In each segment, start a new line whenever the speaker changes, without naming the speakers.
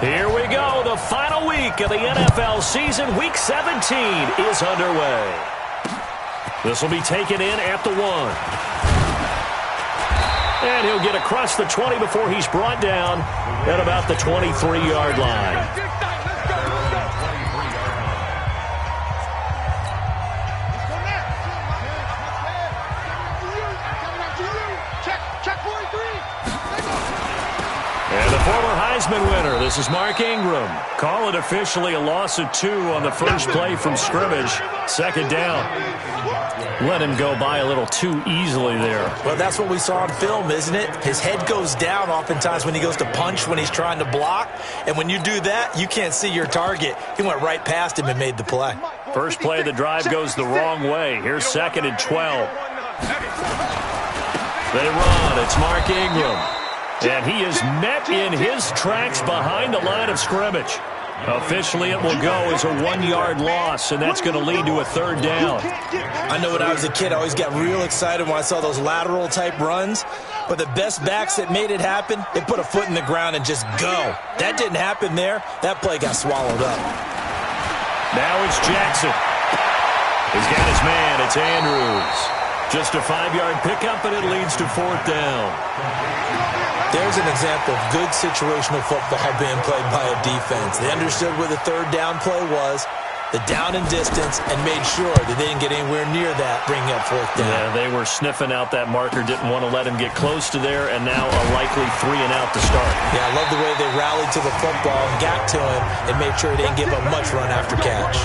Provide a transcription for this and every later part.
Here we go. The final week of the NFL season. Week 17 is underway. This will be taken in at the 1. And he'll get across the 20 before he's brought down at about the 23-yard line. And the former Heisman winner, this is Mark Ingram. Call it officially a loss of 2 on the first play from scrimmage. Second down. Let him go by a little too easily there.
Well, that's what we saw on film, isn't it? His head goes down oftentimes when he goes to punch, when he's trying to block. And when you do that, you can't see your target. He went right past him and made the play.
First play of the drive goes the wrong way. Here's 2nd and 12. They run. It's Mark Ingram. And he is met in his tracks behind the line of scrimmage. Officially, it will go as a 1-yard loss, and that's going to lead to a 3rd down.
I know when I was a kid, I always got real excited when I saw those lateral-type runs. But the best backs that made it happen, they put a foot in the ground and just go. That didn't happen there. That play got swallowed up.
Now it's Jackson. He's got his man. It's Andrews. Just a 5-yard pickup, and it leads to 4th down.
There's an example of good situational football being played by a defense. They understood where the 3rd down play was, the down and distance, and made sure that they didn't get anywhere near that, bringing up 4th down.
Yeah, they were sniffing out that marker, didn't want to let him get close to there, and now a likely 3 and out to start.
Yeah, I love the way they rallied to the football and got to him and made sure he didn't give up much run after catch.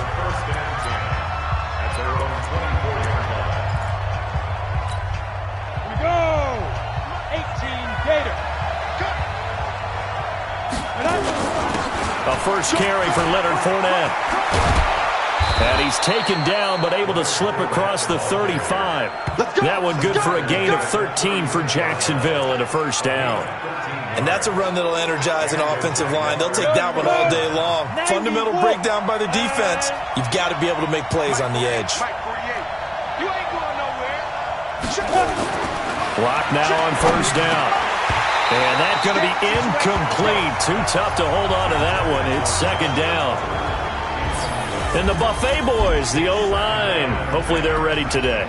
A first carry for Leonard Fournette. And he's taken down, but able to slip across the 35. That one good for a gain of 13 for Jacksonville and a 1st down.
And that's a run that'll energize an offensive line. They'll take that one all day long. Fundamental breakdown by the defense. You've got to be able to make plays on the edge.
Block now on 1st down. And that's going to be incomplete. Too tough to hold on to that one. It's 2nd down. And the Buffet boys, the O-line, hopefully they're ready today.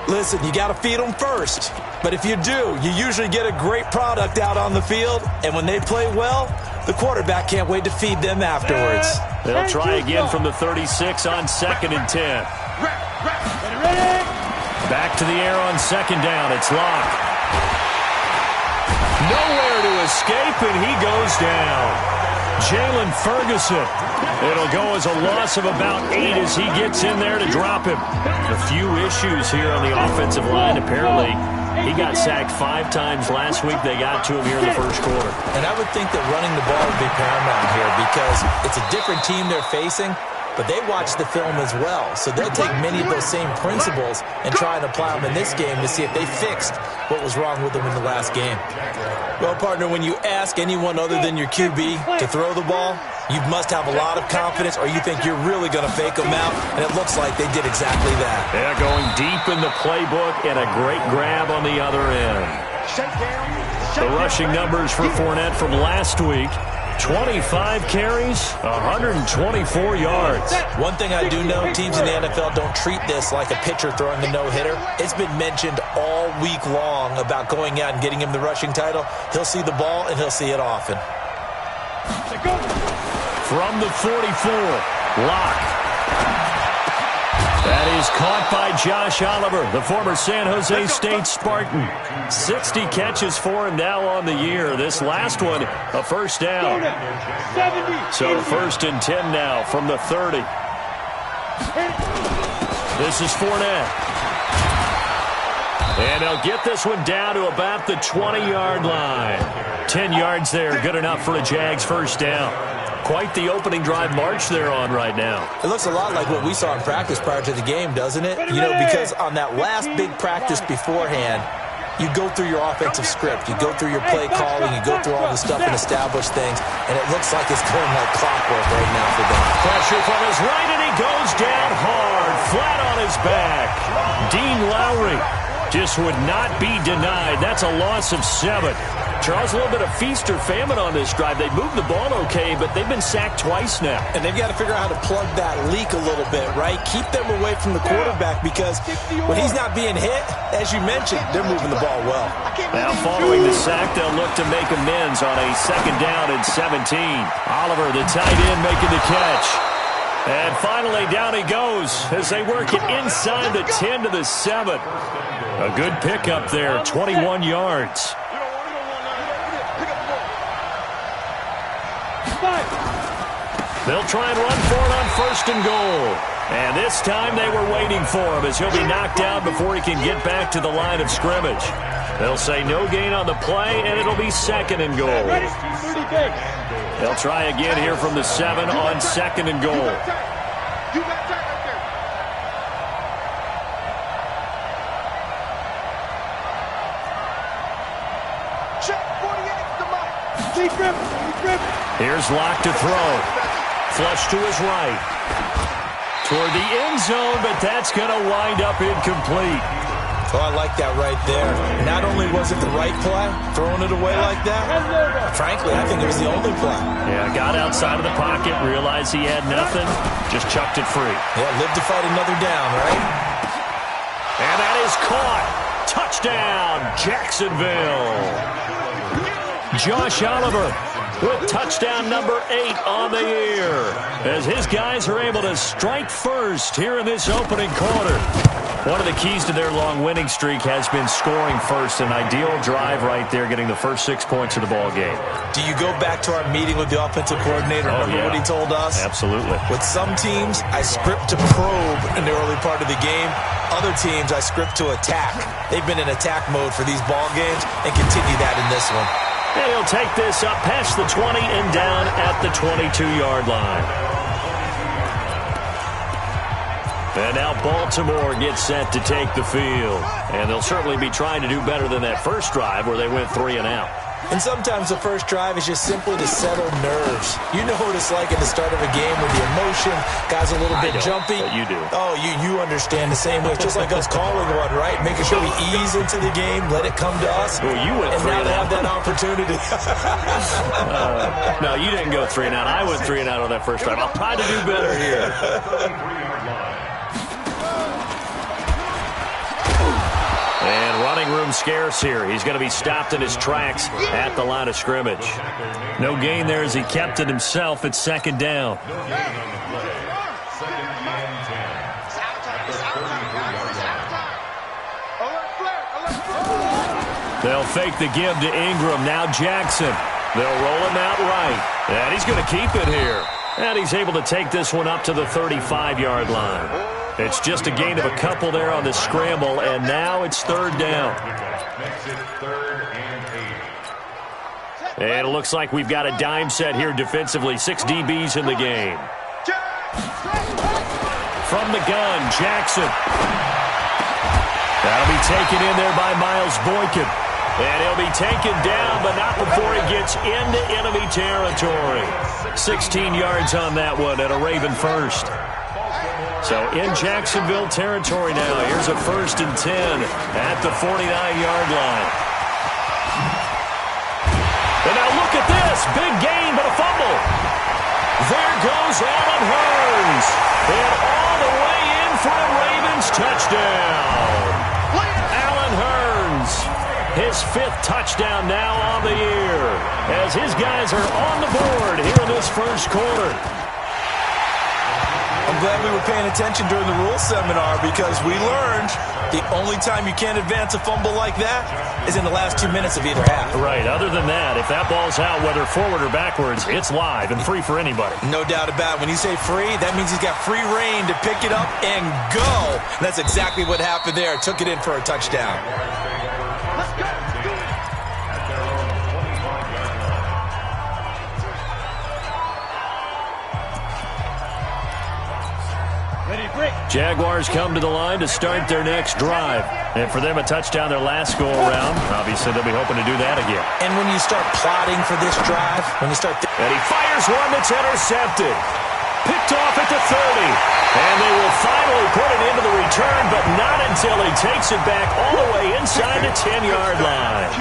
Listen, you got to feed them first. But if you do, you usually get a great product out on the field. And when they play well, the quarterback can't wait to feed them afterwards.
They'll try again from the 36 on 2nd and 10. Back to the air on 2nd down. It's Locke. Nowhere to escape, and he goes down. Jalen Ferguson. It'll go as a loss of about 8 as he gets in there to drop him. A few issues here on the offensive line. Apparently, he got sacked 5 times last week. They got to him here in the first quarter.
And I would think that running the ball would be paramount here because it's a different team they're facing, but they watch the film as well. So they'll take many of those same principles and try and apply them in this game to see if they fixed what was wrong with them in the last game. Well, partner, when you ask anyone other than your QB to throw the ball, you must have a lot of confidence or you think you're really going to fake them out, and it looks like they did exactly that.
Yeah, going deep in the playbook and a great grab on the other end. The rushing numbers for Fournette from last week. 25 carries, 124 yards.
One thing I do know, teams in the NFL don't treat this like a pitcher throwing a no-hitter. It's been mentioned all week long about going out and getting him the rushing title. He'll see the ball, and he'll see it often.
From the 44, Locke. That is caught by Josh Oliver, the former San Jose State Spartan. 60 catches for him now on the year. This last one, a 1st down. So 1st and 10 now from the 30. This is Fournette. And he'll get this one down to about the 20-yard line. 10 yards there, good enough for a Jags 1st down. Quite the opening drive march they're on right now.
It looks a lot like what we saw in practice prior to the game, doesn't it? You know, because on that last big practice beforehand, you go through your offensive script. You go through your play calling. You go through all the stuff and establish things. And it looks like it's going like clockwork right now for them.
Pressure from his right, and he goes down hard, flat on his back. Dean Lowry just would not be denied. That's a loss of 7. Charles, a little bit of feast or famine on this drive. They moved the ball okay, but they've been sacked twice now.
And they've got to figure out how to plug that leak a little bit, right? Keep them away from the quarterback because when he's not being hit, as you mentioned, they're moving the ball well.
Now following the sack, they'll look to make amends on a 2nd down and 17. Oliver, the tight end, making the catch. And finally, down he goes as they work it inside the 10 to the 7. A good pickup there, 21 yards. They'll try and run for it on 1st and goal. And this time they were waiting for him as he'll be knocked down before he can get back to the line of scrimmage. They'll say no gain on the play, and it'll be 2nd and goal. They'll try again here from the 7 on 2nd and goal. Here's Locke to throw. Flush to his right. Toward the end zone, but that's going to wind up incomplete.
Oh, I like that right there. Not only was it the right play, throwing it away like that, frankly, I think it was the only play.
Yeah, got outside of the pocket, realized he had nothing, just chucked it free.
Yeah, live to fight another down, right?
And that is caught. Touchdown, Jacksonville. Josh Oliver with touchdown number 8 on the year as his guys are able to strike first here in this opening quarter. One of the keys to their long winning streak has been scoring first. An ideal drive right there, getting the first 6 points of the ball game.
Do you go back to our meeting with the offensive coordinator? Remember what he told us?
Absolutely.
With some teams, I script to probe in the early part of the game. Other teams, I script to attack. They've been in attack mode for these ball games and continue that in this one.
And he'll take this up past the 20 and down at the 22-yard line. And now Baltimore gets set to take the field. And they'll certainly be trying to do better than that first drive where they went 3 and out.
And sometimes the first drive is just simply to settle nerves. You know what it's like at the start of a game with the emotion. Guys a little bit jumpy.
But you do.
Oh, you understand the same way. It's just like us calling one, right? Making sure we ease into the game, let it come to us.
Well, you went 3 and out.
And now they have that opportunity.
No, you didn't go 3 and out. I went 3 and out on that first drive. I'll try to do better here. And running room scarce here. He's going to be stopped in his tracks at the line of scrimmage. No gain there as he kept it himself at 2nd down. They'll fake the give to Ingram. Now Jackson. They'll roll him out right. And he's going to keep it here. And he's able to take this one up to the 35-yard line. It's just a gain of a couple there on the scramble, and now it's 3rd down. And it looks like we've got a dime set here defensively. 6 DBs in the game. From the gun, Jackson. That'll be taken in there by Miles Boykin. And he'll be taken down, but not before he gets into enemy territory. 16 yards on that one and a Raven first. So in Jacksonville territory now. Here's a 1st and 10 at the 49-yard line. And now look at this. Big gain, but a fumble. There goes Allen Hurns. And all the way in for a Ravens touchdown. Allen Hurns. His 5th touchdown now on the year as his guys are on the board here in this first quarter.
I'm glad we were paying attention during the rules seminar because we learned the only time you can't advance a fumble like that is in the last 2 minutes of either half.
Right. Other than that, if that ball's out, whether forward or backwards, it's live and free for anybody.
No doubt about it. When you say free, that means he's got free reign to pick it up and go. And that's exactly what happened there. Took it in for a touchdown. Let's go.
Jaguars come to the line to start their next drive. And for them, a touchdown their last go-around. Obviously, they'll be hoping to do that again.
And when you start plotting for this drive, when you start...
And he fires one that's intercepted. Picked off at the 30. And they will finally put it into the return, but not until he takes it back all the way inside the 10-yard line.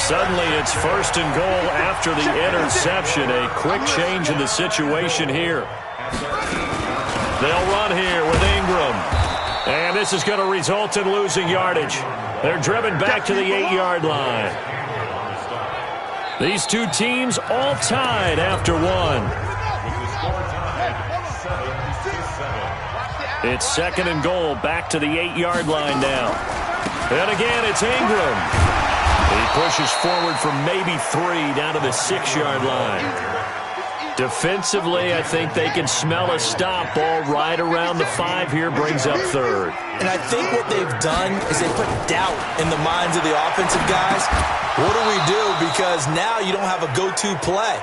Suddenly it's 1st and goal after the interception. A quick change in the situation here. They'll run here with Ingram. And this is going to result in losing yardage. They're driven back to the 8-yard line. These two teams all tied after one. It's 2nd and goal, back to the 8-yard line now. And again, it's Ingram. He pushes forward from maybe 3 down to the 6-yard line. Defensively, I think they can smell a stop. Ball right around the 5 here, brings up 3rd.
And I think what they've done is they put doubt in the minds of the offensive guys. What do we do? Because now you don't have a go-to play.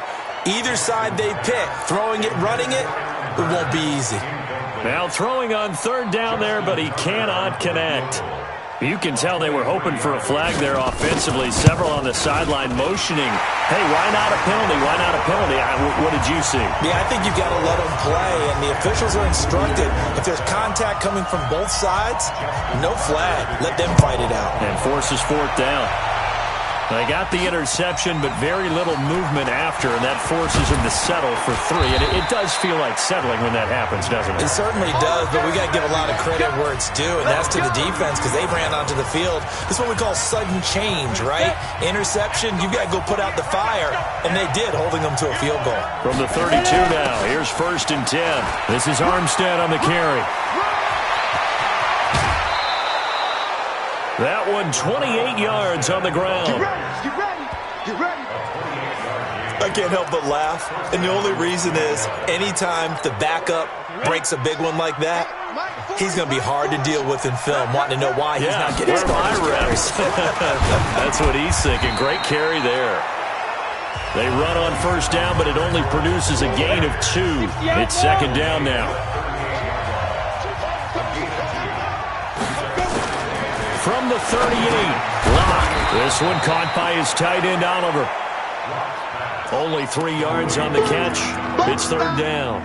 Either side they pick, throwing it, running it, it won't be easy.
Now throwing on 3rd down there, but he cannot connect. You can tell they were hoping for a flag there offensively. Several on the sideline motioning. Hey, why not a penalty? Why not a penalty? What did you see?
Yeah, I think you've got to let them play, and the officials are instructed. If there's contact coming from both sides, no flag. Let them fight it out.
And forces 4th down. They got the interception, but very little movement after, and that forces them to settle for 3. And it does feel like settling when that happens, doesn't it?
It certainly does, but we got to give a lot of credit where it's due, and that's to the defense because they ran onto the field. This is what we call sudden change, right? Interception, you've got to go put out the fire, and they did, holding them to a field goal.
From the 32 now, here's 1st and 10. This is Armstead on the carry. That one 28 yards on the ground.
Get ready.
I can't help but laugh, and the only reason is anytime the backup breaks a big one like that, he's going to be hard to deal with in film, wanting to know why he's not getting started.
That's what he's thinking. Great carry there. They run on 1st down, but it only produces a gain of 2. It's 2nd down now. From the 38, Locke. This one caught by his tight end, Oliver. Only 3 yards on the catch. It's 3rd down.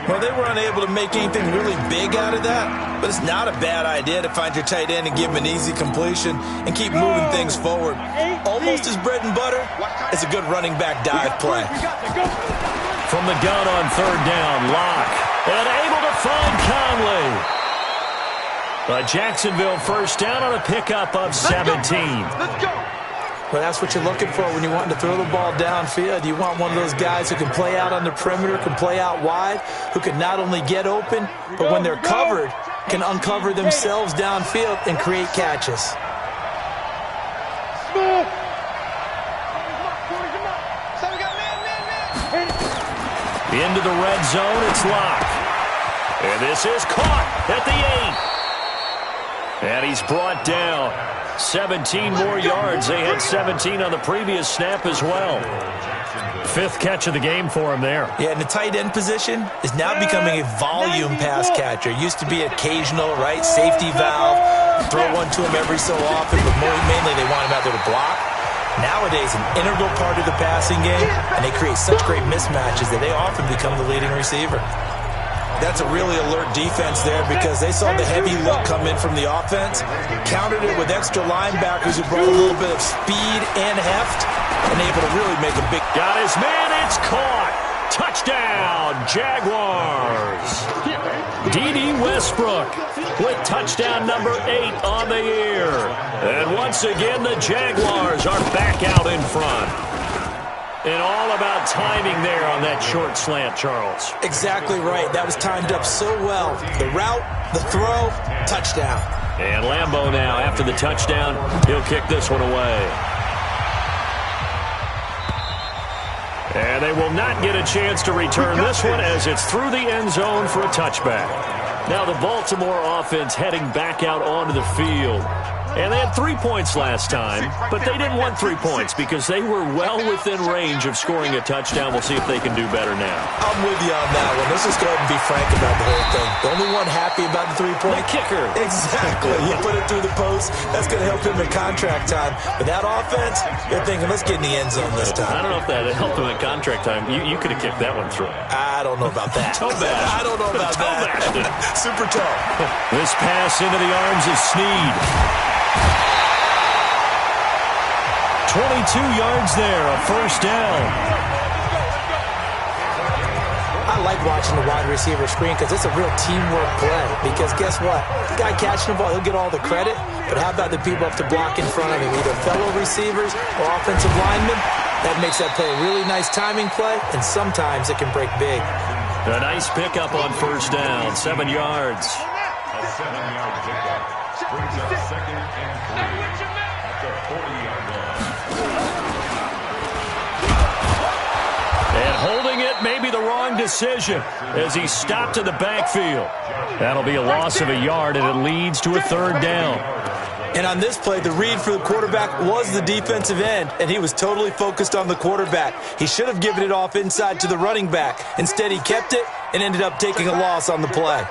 Well, they were unable to make anything really big out of that, but it's not a bad idea to find your tight end and give him an easy completion and keep moving things forward. Almost his bread and butter is a good running back dive play.
From the gun on 3rd down, Locke. And able to find Conley. A Jacksonville 1st down on a pickup of 17.
Let's go.
Well, that's what you're looking for when you're wanting to throw the ball downfield. You want one of those guys who can play out on the perimeter, can play out wide, who can not only get open, but when they're covered, can uncover themselves downfield and create catches.
Into the red zone, it's Locke. And this is caught at the 8. And he's brought down. 17 more yards. They had 17 on the previous snap as well. 5th catch of the game for him there.
Yeah, and the tight end position is now becoming a volume pass catcher. Used to be occasional, right? Safety valve. Throw one to him every so often, but mainly they want him out there to block. Nowadays, an integral part of the passing game, and they create such great mismatches that they often become the leading receiver. That's a really alert defense there because they saw the heavy look come in from the offense, countered it with extra linebackers who brought a little bit of speed and heft, and able to really make a big...
Got his man, it's caught! Touchdown, Jaguars! D.D. Westbrook with touchdown number 8 on the year. And once again, the Jaguars are back out in front. And all about timing there on that short slant, Charles.
Exactly right. That was timed up so well. The route, the throw, touchdown.
And Lambeau now, after the touchdown, he'll kick this one away. And they will not get a chance to return this one as it's through the end zone for a touchback. Now the Baltimore offense heading back out onto the field. And they had 3 points last time, but they didn't want 3 points because they were well within range of scoring a touchdown. We'll see if they can do better now.
I'm with you on that one. Let's just go ahead and be frank about the whole thing. The only one happy about the 3-point?
The kicker.
Exactly. You put it through the post. That's going to help him in contract time. But that offense, you're thinking, let's get in the end zone this time.
I don't know if that helped him in contract time. You could have kicked that one through.
I don't know about that.
Toe bash.
I don't know about that. Super toe.
This pass into the arms of Snead. 22 yards there, a first down.
I like watching the wide receiver screen because it's a real teamwork play. Because guess what? The guy catching the ball, he'll get all the credit. But how about the people up to block in front of him, either fellow receivers or offensive linemen? That makes that play a really nice timing play, and sometimes it can break big.
A nice pickup on first down, 7 yards.
A 7-yard pickup brings up 2nd and 3 at the 40-yard line.
And holding it may be the wrong decision as he stopped in the backfield. That'll be a loss of a yard, and it leads to a 3rd down.
And on this play, the read for the quarterback was the defensive end, and he was totally focused on the quarterback. He should have given it off inside to the running back. Instead, he kept it and ended up taking a loss on the play.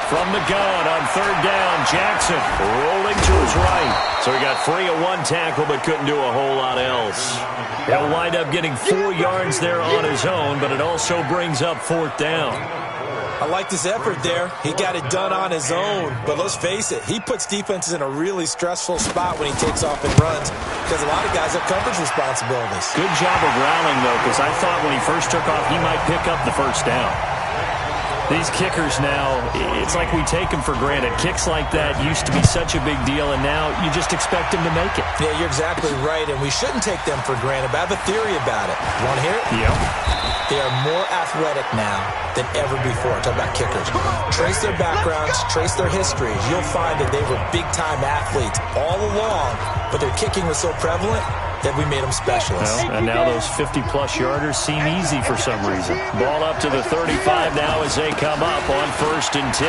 From the gun on 3rd down, Jackson rolling to his right. So he got free of 1 tackle but couldn't do a whole lot else. He'll wind up getting 4 yards there on his own, but it also brings up 4th down.
I like this effort there. He got it done on his own. But let's face it, he puts defenses in a really stressful spot when he takes off and runs because a lot of guys have coverage responsibilities.
Good job of rallying, though, because I thought when he first took off, he might pick up the first down. These kickers now, it's like we take them for granted. Kicks like that used to be such a big deal, and now you just expect them to make it.
Yeah, you're exactly right, and we shouldn't take them for granted, but I have a theory about it. You want to hear it?
Yep.
They are more athletic now than ever before. Talk about kickers. Trace their backgrounds, trace their histories. You'll find that they were big-time athletes all along, but their kicking was so prevalent that we made them specialists.
Well, and now those 50-plus yarders seem easy for some reason. Ball up to the 35 now as they come up on 1st and 10.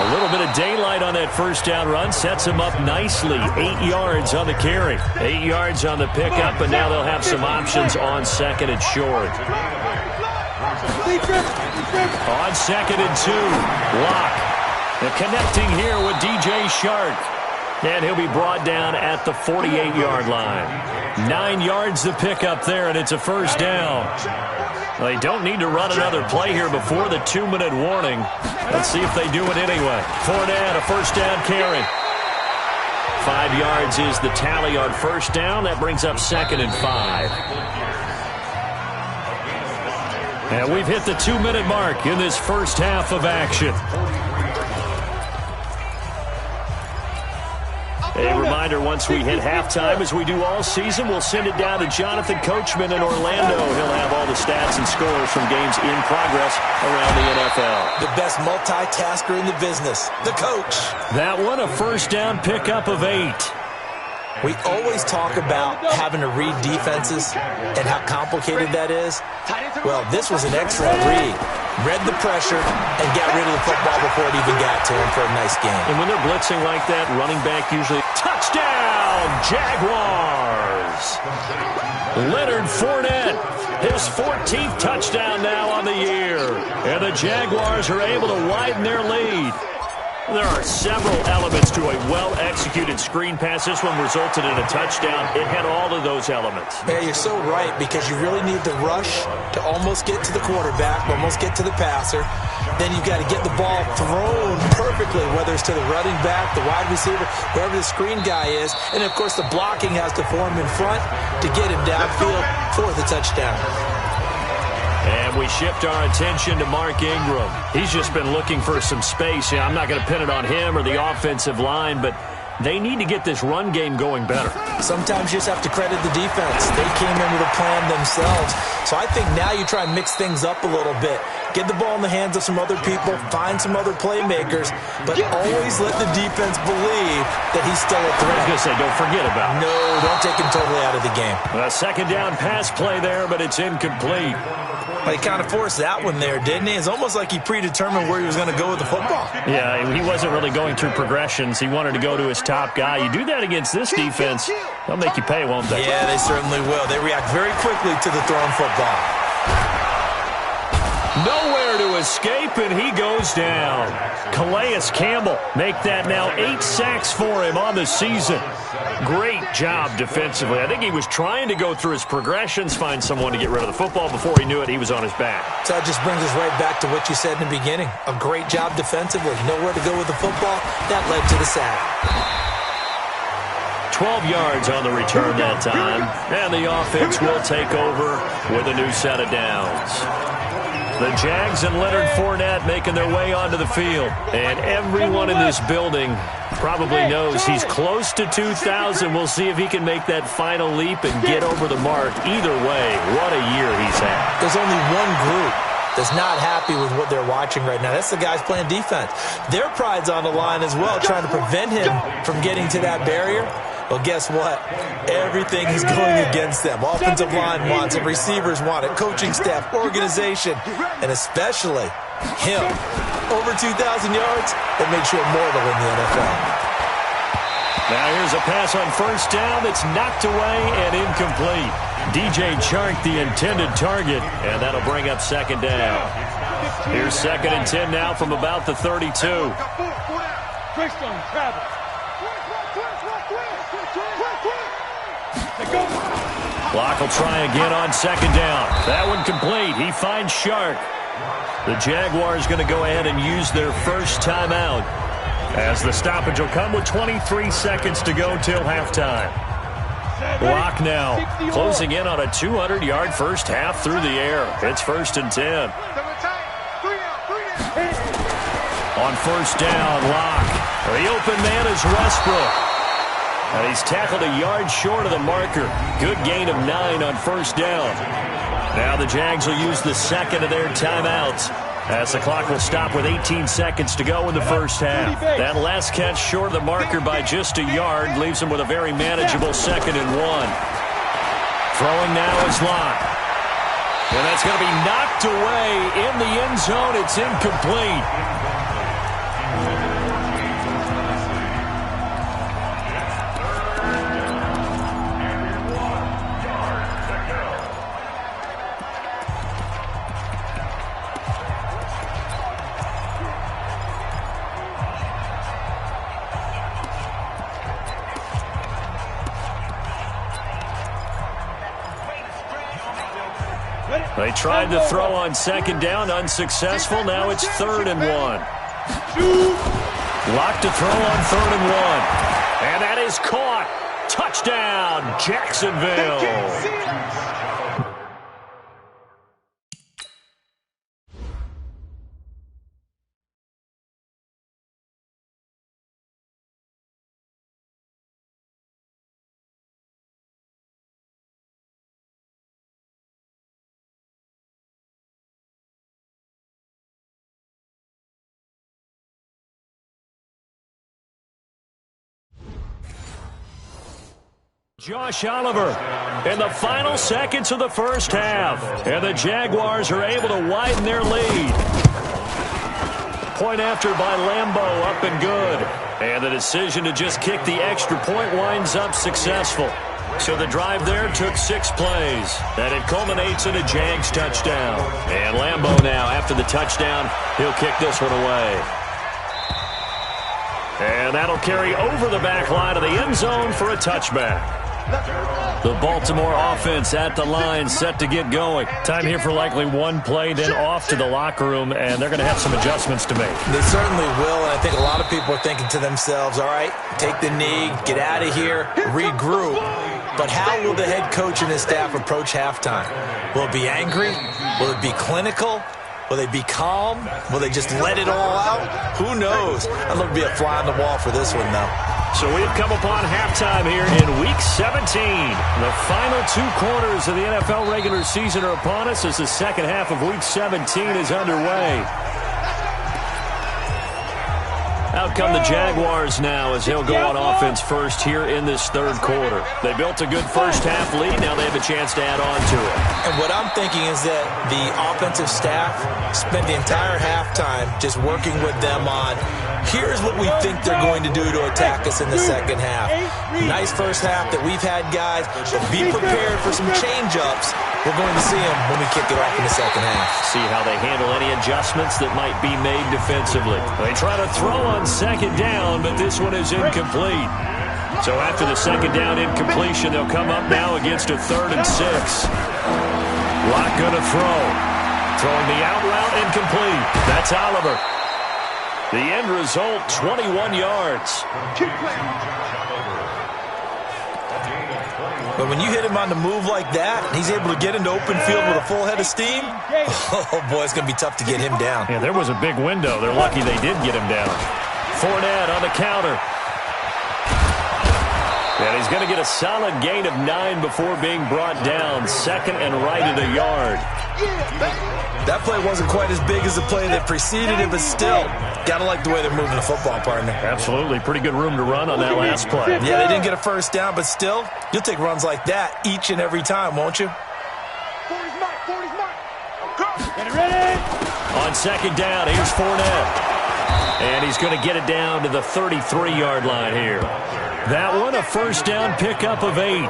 A little bit of daylight on that first down run sets him up nicely. 8 yards on the carry. 8 yards on the pickup, and now they'll have some options on 2nd and short. On 2nd and 2, Locke. They're connecting here with DJ Shark. And he'll be brought down at the 48-yard line. 9 yards to pick up there, and it's a first down. They don't need to run another play here before the 2-minute warning. Let's see if they do it anyway. Fournette, a first down carry. 5 yards is the tally on first down. That brings up 2nd and 5. And we've hit the 2-minute mark in this first half of action. A reminder, once we hit halftime, as we do all season, we'll send it down to Jonathan Coachman in Orlando. He'll have all the stats and scores from games in progress around the NFL.
The best multitasker in the business, the coach.
That one, a first down pickup of 8.
We always talk about having to read defenses and how complicated that is. Well, this was an excellent read. Read the pressure and got rid of the football before it even got to him for a nice game.
And when they're blitzing like that, running back usually touchdown, Jaguars. Leonard Fournette, his 14th touchdown now on the year. And the Jaguars are able to widen their lead. There are several elements to a well-executed screen pass. This one resulted in a touchdown. It had all of those elements.
Yeah, you're so right, because you really need the rush to almost get to the quarterback, almost get to the passer. Then you've got to get the ball thrown perfectly, whether it's to the running back, the wide receiver, wherever the screen guy is. And, of course, the blocking has to form in front to get him downfield for the touchdown.
And we shift our attention to Mark Ingram. He's just been looking for some space. Yeah, I'm not going to pin it on him or the offensive line, but they need to get this run game going better.
Sometimes you just have to credit the defense. They came in with a plan themselves. So I think now you try and mix things up a little bit. Get the ball in the hands of some other people, find some other playmakers, but always let the defense believe that he's still a threat.
I was going to say, don't forget about it.
No, don't take him totally out of the game.
A second down pass play there, but it's incomplete.
He kind of forced that one there, didn't he? It's almost like he predetermined where he was going to go with the football.
Yeah, he wasn't really going through progressions. He wanted to go to his top guy. You do that against this defense, they'll make you pay, won't they?
Yeah, they certainly will. They react very quickly to the thrown football.
Nowhere to escape, and he goes down. Calais Campbell make that now 8 sacks for him on the season. Great job defensively. I think he was trying to go through his progressions, find someone to get rid of the football. Before he knew it, he was on his back.
So that just brings us right back to what you said in the beginning. A great job defensively. Nowhere to go with the football. That led to the sack.
12 yards on the return that time. And the offense will take over with a new set of downs. The Jags and Leonard Fournette making their way onto the field. And everyone in this building probably knows he's close to 2,000. We'll see if he can make that final leap and get over the mark. Either way, what a year he's had.
There's only one group that's not happy with what they're watching right now. That's the guys playing defense. Their pride's on the line as well, trying to prevent him from getting to that barrier. Well, guess what? Everything is going against them. Offensive line wants it. Receivers want it. Coaching staff, organization, and especially him. Over 2,000 yards, that makes you immortal in the NFL.
Now here's a pass on first down that's knocked away and incomplete. DJ Chark, the intended target, and that'll bring up second down. Here's 2nd and 10 now from about the 32. Clock will try again on second down. That one complete. He finds Shark. The Jaguars going to go ahead and use their first timeout, as the stoppage will come with 23 seconds to go till halftime. Lock now closing in on a 200-yard first half through the air. It's 1st and 10. On first down, Lock. The open man is Westbrook. And he's tackled a yard short of the marker. Good gain of 9 on first down. Now the Jags will use the second of their timeouts, as the clock will stop with 18 seconds to go in the first half. That last catch short of the marker by just a yard leaves him with a very manageable 2nd and 1. Throwing now is Lock. And that's going to be knocked away in the end zone. It's incomplete. They tried to throw on second down, unsuccessful. Now it's 3rd and 1. Lock to throw on 3rd and 1. And that is caught. Touchdown, Jacksonville. Josh Oliver in the final seconds of the first half. And the Jaguars are able to widen their lead. Point after by Lambeau, up and good. And the decision to just kick the extra point winds up successful. So the drive there took 6 plays. And it culminates in a Jags touchdown. And Lambeau now, after the touchdown, he'll kick this one away. And that'll carry over the back line of the end zone for a touchback. The Baltimore offense at the line, set to get going. Time here for likely one play, then off to the locker room, and they're going to have some adjustments to make.
They certainly will, and I think a lot of people are thinking to themselves, all right, take the knee, get out of here, regroup. But how will the head coach and his staff approach halftime? Will it be angry? Will it be clinical? Will they be calm? Will they just let it all out? Who knows? I'd love to be a fly on the wall for this one, though.
So we've come upon halftime here in Week 17. The final 2 quarters of the NFL regular season are upon us as the second half of Week 17 is underway. Out come the Jaguars now as they'll go on offense first here in this 3rd quarter. They built a good first half lead. Now they have a chance to add on to it.
And what I'm thinking is that the offensive staff spent the entire halftime just working with them on Here's what we think they're going to do to attack us in the second half. Nice first half that we've had, guys, but be prepared for some change-ups. We're going to see them when we kick it off in the second half.
See how they handle any adjustments that might be made defensively. They try to throw on second down, but this one is incomplete. So after the second down incompletion, they'll come up now against a 3rd and 6. Locke going to throw. Throwing the out route incomplete. That's Oliver. The end result, 21 yards.
But when you hit him on the move like that, and he's able to get into open field with a full head of steam, oh, boy, it's going to be tough to get him down.
Yeah, there was a big window. They're lucky they did get him down. Fournette on the counter. And he's going to get a solid gain of 9 before being brought down. 2nd and right at a yard.
That play wasn't quite as big as the play that preceded it, but still, got to like the way they're moving the football, partner.
Absolutely. Pretty good room to run on that last play.
Yeah, they didn't get a first down, but still, you'll take runs like that each and every time, won't you?
40's mark. Get it ready.
On second down, here's Fournette. And he's going to get it down to the 33-yard line here. That one, a first down pickup of 8.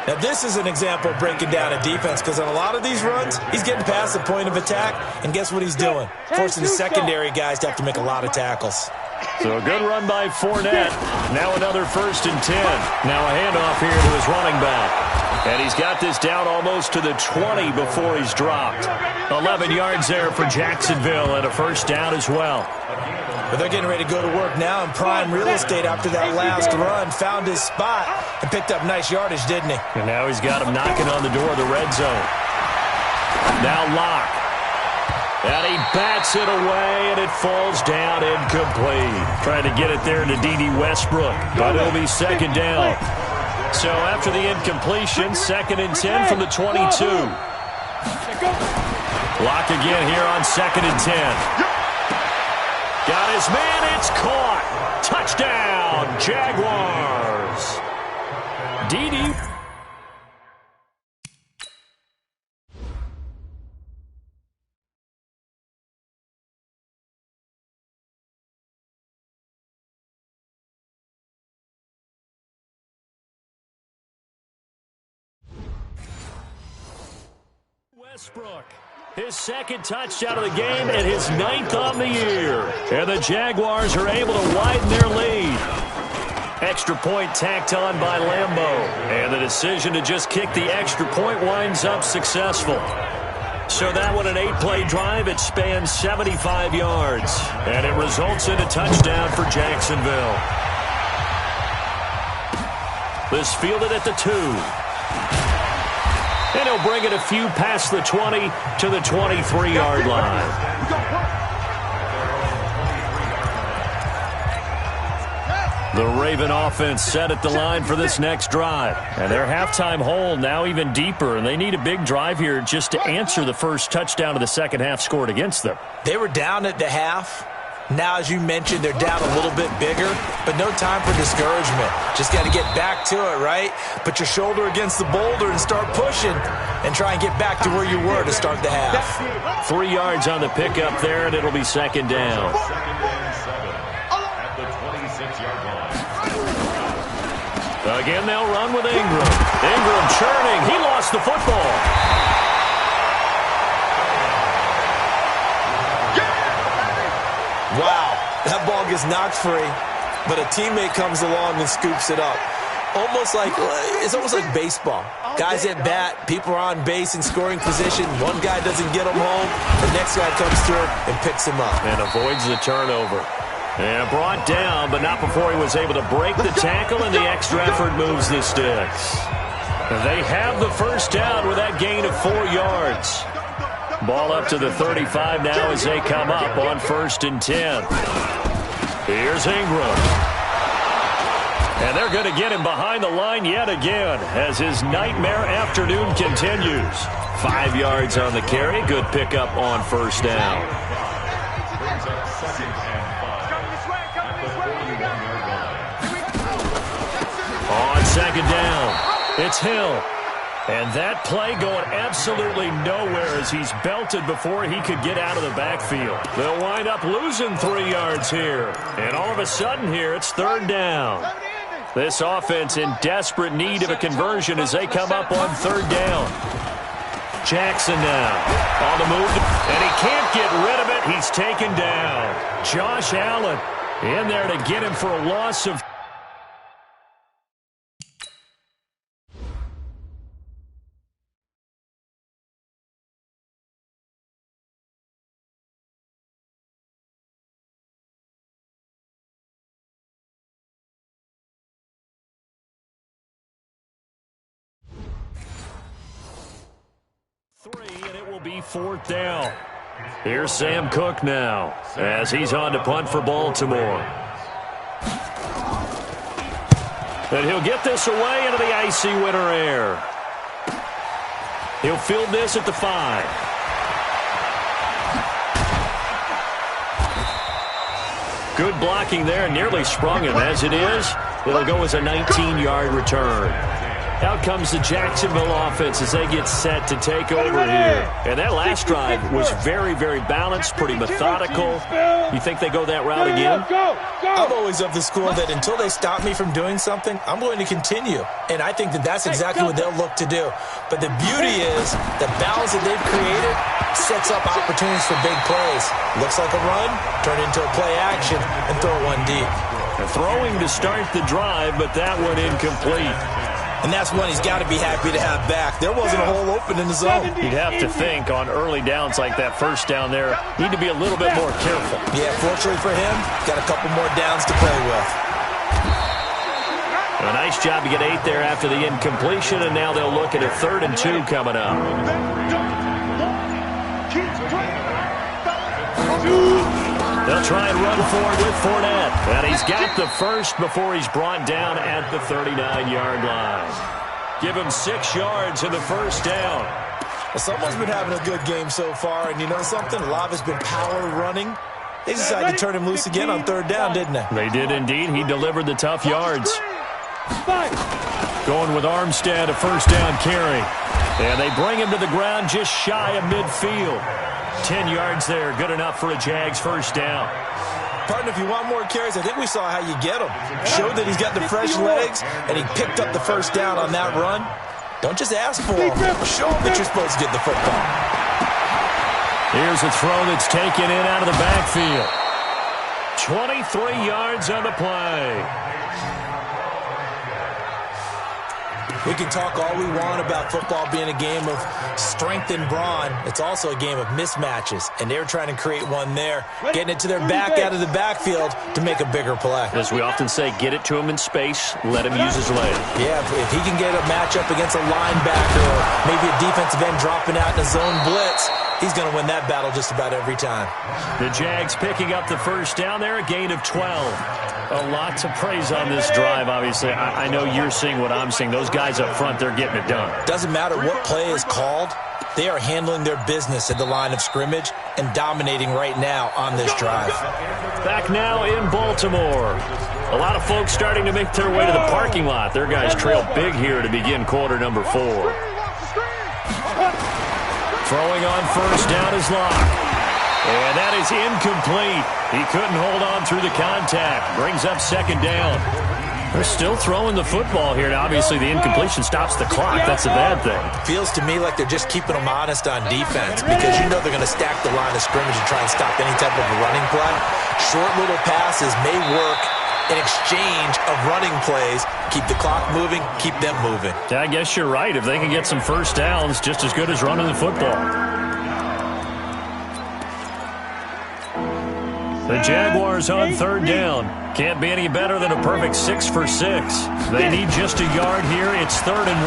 Now, this is an example of breaking down a defense because on a lot of these runs, he's getting past the point of attack, and guess what he's doing? Forcing the secondary guys to have to make a lot of tackles.
So a good run by Fournette. Now another 1st and 10. Now a handoff here to his running back. And he's got this down almost to the 20 before he's dropped. 11 yards there for Jacksonville and a first down as well.
But they're getting ready to go to work now in prime real estate after that last run. Found his spot and picked up nice yardage, didn't he?
And now he's got him knocking on the door of the red zone. Now Locke. And he bats it away, and it falls down incomplete. Trying to get it there to D.D. Westbrook, but it'll be second down. So after the incompletion, 2nd and 10 from the 22. Locke again here on 2nd and 10. Got his man, it's caught. Touchdown, Jaguars. D.D. Westbrook. His 2nd touchdown of the game and his 9th on the year. And the Jaguars are able to widen their lead. Extra point tacked on by Lambeau. And the decision to just kick the extra point winds up successful. So that one, an 8-play drive. It spans 75 yards. And it results in a touchdown for Jacksonville. This fielded at the 2. And he'll bring it a few past the 20 to the 23-yard line. The Raven offense set at the line for this next drive. And their halftime hole now even deeper, and they need a big drive here just to answer the first touchdown of the second half scored against them.
They were down at the half. Now, as you mentioned, they're down a little bit bigger, but no time for discouragement. Just got to get back to it, right? Put your shoulder against the boulder and start pushing and try and get back to where you were to start the half.
3 yards on the pickup there, and it'll be second down.
At the 26-yard line.
Again, they'll run with Ingram. Ingram churning. He lost the football.
Wow, that ball gets knocked free, but a teammate comes along and scoops it up. It's almost like baseball. Guys at bat, people are on base in scoring position. One guy doesn't get him home, the next guy comes through and picks him up.
And avoids the turnover. And brought down, but not before he was able to break the tackle, and the extra effort moves the sticks. They have the first down with that gain of 4 yards. Ball up to the 35 now as they come up on 1st and 10. Here's Ingram. And they're going to get him behind the line yet again as his nightmare afternoon continues. 5 yards on the carry. Good pickup on 1st down.
Brings up 2nd and 5 at the 41-yard line.
On 2nd down, it's Hill. And that play going absolutely nowhere as he's belted before he could get out of the backfield. They'll wind up losing 3 yards here. And all of a sudden here, it's 3rd down. This offense in desperate need of a conversion as they come up on 3rd down. Jackson now on the move, and he can't get rid of it. He's taken down. Josh Allen in there to get him for a loss of 3, and it will be 4th down. Here's Sam Cook now as he's on to punt for Baltimore. And he'll get this away into the icy winter air. He'll field this at the 5. Good blocking there, nearly sprung him. As it is, it'll go as a 19-yard return. Out comes the Jacksonville offense as they get set to take over here. And that last drive was very, very balanced, pretty methodical. You think they go that route again?
I'm always of the school that until they stop me from doing something, I'm going to continue. And I think that that's exactly what they'll look to do. But the beauty is the balance that they've created sets up opportunities for big plays. Looks like a run, turn into a play action, and throw one deep.
Throwing to start the drive, but that one incomplete.
And that's one he's got to be happy to have back. There wasn't a hole open in the zone.
You'd have to think on early downs like that first down there, need to be a little bit more careful.
Yeah, fortunately for him, got a couple more downs to play with.
A nice job to get 8 there after the incompletion, and now they'll look at a 3rd and 2 coming up. They'll try and run forward with Fournette. And he's got the first before he's brought down at the 39-yard line. Give him 6 yards in the first down.
Well, someone's been having a good game so far, and you know something? A lot has been power running. They decided to turn him loose again on 3rd down, didn't they?
They did indeed. He delivered the tough yards. Going with Armstead, a first down carry. And they bring him to the ground just shy of midfield. 10 yards there, good enough for a Jags first down.
Partner, if you want more carries, I think we saw how you get him. Showed that he's got the fresh legs, and he picked up the first down on that run. Don't just ask for him. Show him that you're supposed to get the football.
Here's a throw that's taken in out of the backfield. 23 yards on the play.
We can talk all we want about football being a game of strength and brawn. It's also a game of mismatches, and they're trying to create one there, getting it to their back out of the backfield to make a bigger play.
As we often say, get it to him in space, let him use his leg.
Yeah, if he can get a matchup against a linebacker or maybe a defensive end dropping out in a zone blitz, he's going to win that battle just about every time.
The Jags picking up the first down there, a gain of 12. A lot to praise on this drive, obviously. I know you're seeing what I'm seeing. Those guys up front, they're getting it done.
Doesn't matter what play is called. They are handling their business at the line of scrimmage and dominating right now on this drive.
Back now in Baltimore. A lot of folks starting to make their way to the parking lot. Their guys trail big here to begin quarter number 4. Throwing on first down is Locke. And that is incomplete. He couldn't hold on through the contact. Brings up second down. They're still throwing the football here. Now, obviously, the incompletion stops the clock. That's a bad thing.
Feels to me like they're just keeping them honest on defense because you know they're going to stack the line of scrimmage and try and stop any type of a running play. Short little passes may work in exchange of running plays. Keep the clock moving, keep them moving.
I guess you're right. If they can get some first downs, just as good as running the football. The Jaguars on third down. Can't be any better than a perfect 6 for 6. They need just a yard here. It's 3rd and 1.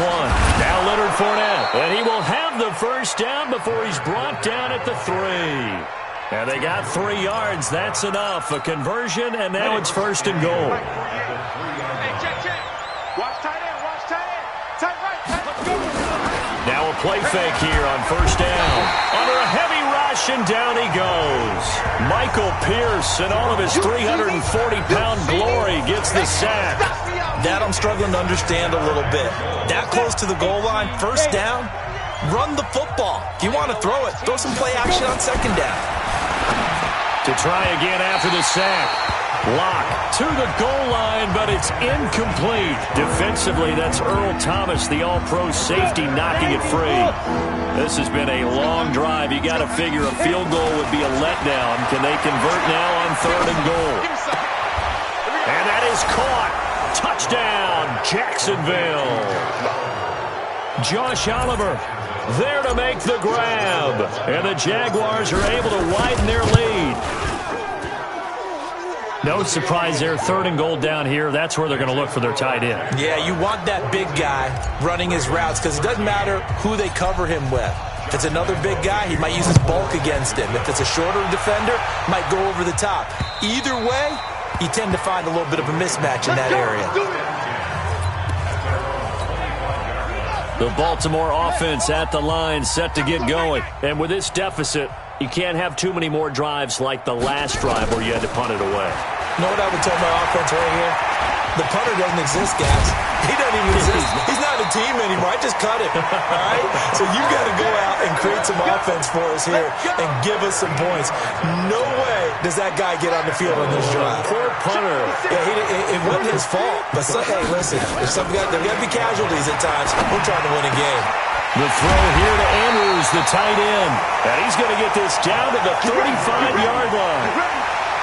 Now Leonard Fournette. And he will have the first down before he's brought down at the 3. And they got 3 yards. That's enough. A conversion, and now it's 1st and goal.
Hey, check. Watch tight end, watch tight end. Tight right, let's go.
Now a play fake here on first down. Under a heavy rush, and down he goes. Michael Pierce, in all of his 340-pound glory, gets the sack.
That I'm struggling to understand a little bit. That close to the goal line, first down, run the football. If you want to throw it, throw some play action on second down.
To try again after the sack. Lock to the goal line, but it's incomplete. Defensively, that's Earl Thomas, the all-pro safety, knocking it free. This has been a long drive. You got to figure a field goal would be a letdown. Can they convert now on 3rd and goal? And that is caught. Touchdown, Jacksonville. Josh Oliver there to make the grab. And the Jaguars are able to widen their lead. No surprise there, 3rd and goal down here. That's where they're going to look for their tight end.
Yeah, you want that big guy running his routes because it doesn't matter who they cover him with. If it's another big guy, he might use his bulk against him. If it's a shorter defender, might go over the top. Either way, you tend to find a little bit of a mismatch in that area.
The Baltimore offense at the line, set to get going. And with this deficit, you can't have too many more drives like the last drive where you had to punt it away.
You know what I would tell my offense right here? The punter doesn't exist, guys. He doesn't even exist. He's not a team anymore. I just cut him. All right? So you've got to go out and create some offense for us here and give us some points. No way does that guy get on the field on this drive.
Poor punter.
Yeah, it wasn't his fault. But, hey, listen, there got to be casualties at times. We're trying to win a game.
The throw here to Andrews, the tight end. And he's going to get this down to the 35-yard line.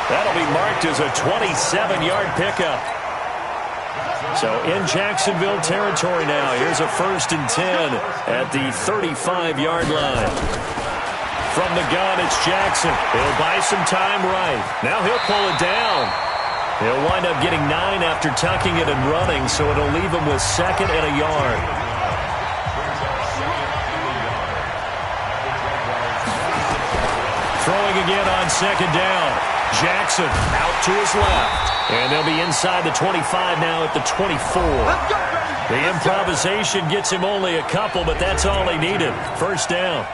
That'll be marked as a 27-yard pickup. So in Jacksonville territory now. Here's a 1st and 10 at the 35-yard line. From the gun, it's Jackson. He'll buy some time right. Now he'll pull it down. He'll wind up getting 9 after tucking it and running, so it'll leave him with 2nd and a yard. Throwing again on 2nd down. Jackson out to his left. And they'll be inside the 25 now at the 24. The improvisation gets him only a couple, but that's all he needed. 1st down.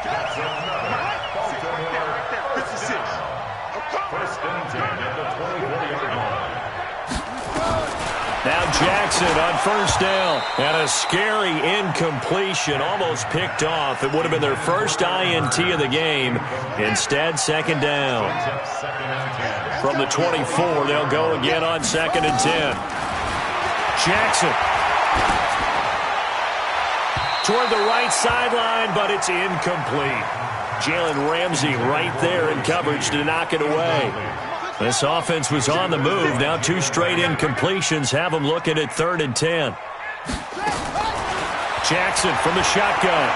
Now Jackson on 1st down. And a scary incompletion, almost picked off. It would have been their first INT of the game. Instead, 2nd down. From the 24, they'll go again on 2nd and 10. Jackson. Toward the right sideline, but it's incomplete. Jalen Ramsey right there in coverage to knock it away. This offense was on the move. Now 2 straight incompletions have them looking at 3rd and 10. Jackson from the shotgun.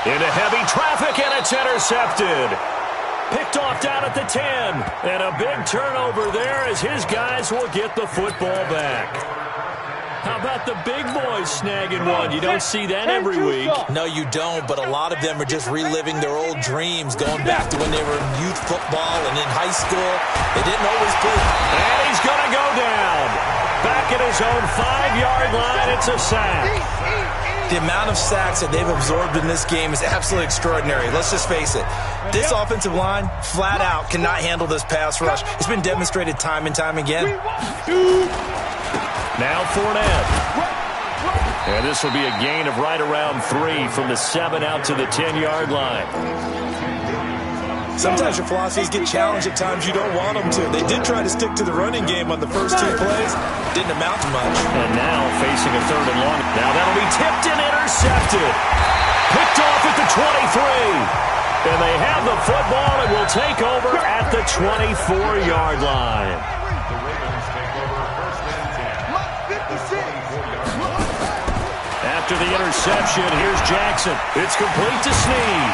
Into heavy traffic, and it's intercepted. Picked off down at the 10. And a big turnover there as his guys will get the football back. How about the big boys snagging one? You don't see that every week.
No, you don't, but a lot of them are just reliving their old dreams, going back to when they were in youth football and in high school. They didn't always play.
And he's going to go down. Back at his own 5-yard line, it's a sack.
The amount of sacks that they've absorbed in this game is absolutely extraordinary. Let's just face it. This offensive line, flat out, cannot handle this pass rush. It's been demonstrated time and time again.
Now Fournette. And this will be a gain of right around 3 from the 7 out to the 10-yard line.
Sometimes your philosophies get challenged at times you don't want them to. They did try to stick to the running game on the first 2 plays. Didn't amount to much.
And now facing a 3rd and long. Now that'll be tipped and intercepted. Picked off at the 23. And they have the football and will take over at the 24-yard line. After the interception, here's Jackson. It's complete to Snead.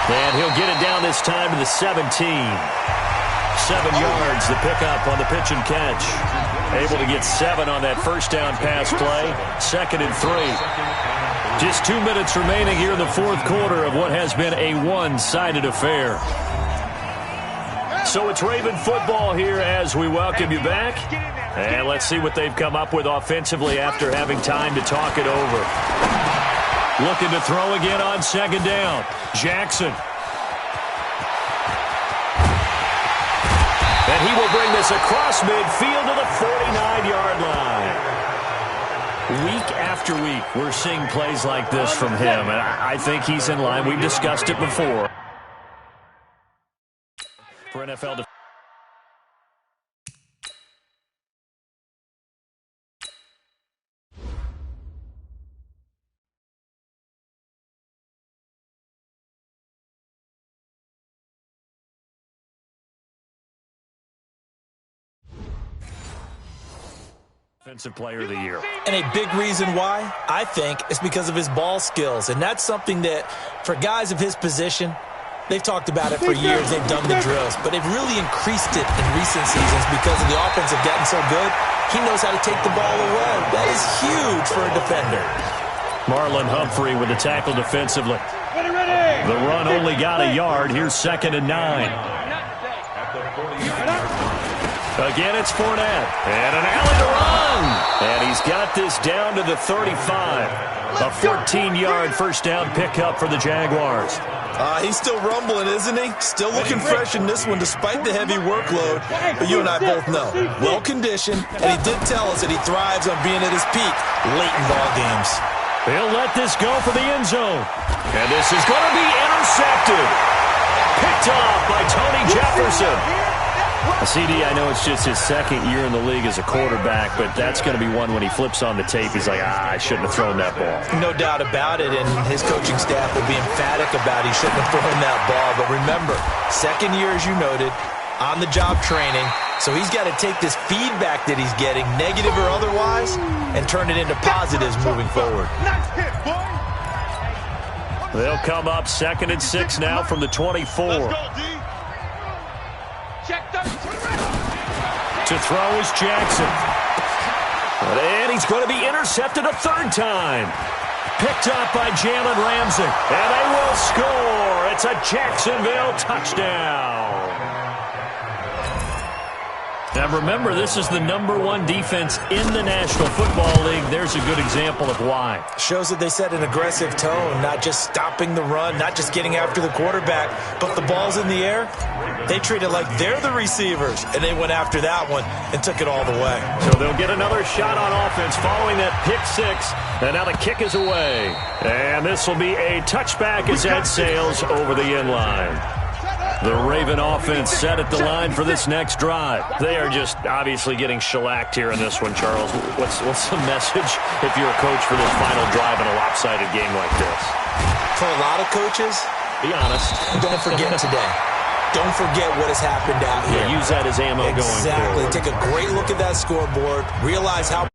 And he'll get it down this time to the 17. 7 yards, the pickup on the pitch and catch. Able to get 7 on that 1st down pass play. 2nd and 3. Just 2 minutes remaining here in the 4th quarter of what has been a one-sided affair. So it's Raven football here as we welcome you back. And let's see what they've come up with offensively after having time to talk it over. Looking to throw again on 2nd down. Jackson. And he will bring this across midfield to the 49-yard line. Week after week, we're seeing plays like this from him, and I think he's in line. We've discussed it before. For NFL Defensive Player of the Year.
And a big reason why, I think, is because of his ball skills. And that's something that, for guys of his position, they've talked about it for years. They've done the drills. But they've really increased it in recent seasons because of the offense have gotten so good. He knows how to take the ball away. That is huge for a defender.
Marlon Humphrey with the tackle defensively. The run only got a yard. Here's 2nd and 9. Again, it's Fournette. And an alley to run. And he's got this down to the 35. A 14-yard first down pickup for the Jaguars.
He's still rumbling, isn't he? Still looking fresh in this one despite the heavy workload. But you and I both know, well-conditioned, and he did tell us that he thrives on being at his peak late in ball games.
He'll let this go for the end zone. And this is going to be intercepted. Picked off by Tony Jefferson. CD, I know it's just his 2nd year in the league as a quarterback, but that's going to be one when he flips on the tape. He's like, I shouldn't have thrown that ball.
No doubt about it, and his coaching staff will be emphatic about he shouldn't have thrown that ball. But remember, 2nd year, as you noted, on-the-job training, so he's got to take this feedback that he's getting, negative or otherwise, and turn it into positives moving forward.
They'll come up 2nd and 6 now from the 24. To throw is Jackson. And he's going to be intercepted a 3rd time. Picked up by Jalen Ramsey. And they will score. It's a Jacksonville touchdown. Now remember, this is the #1 defense in the National Football League. There's a good example of why.
Shows that they set an aggressive tone, not just stopping the run, not just getting after the quarterback, but the ball's in the air. They treat it like they're the receivers, and they went after that one and took it all the way.
So they'll get another shot on offense following that pick 6, and now the kick is away. And this will be a touchback as Ed sails over the end line. The Raven offense set at the line for this next drive. They are just obviously getting shellacked here in this one, Charles. What's the message if you're a coach for this final drive in a lopsided game like this?
For a lot of coaches,
be honest.
Don't forget today. Don't forget what has happened out here.
Yeah, use that as ammo going forward.
Exactly. Take a great look at that scoreboard. Realize how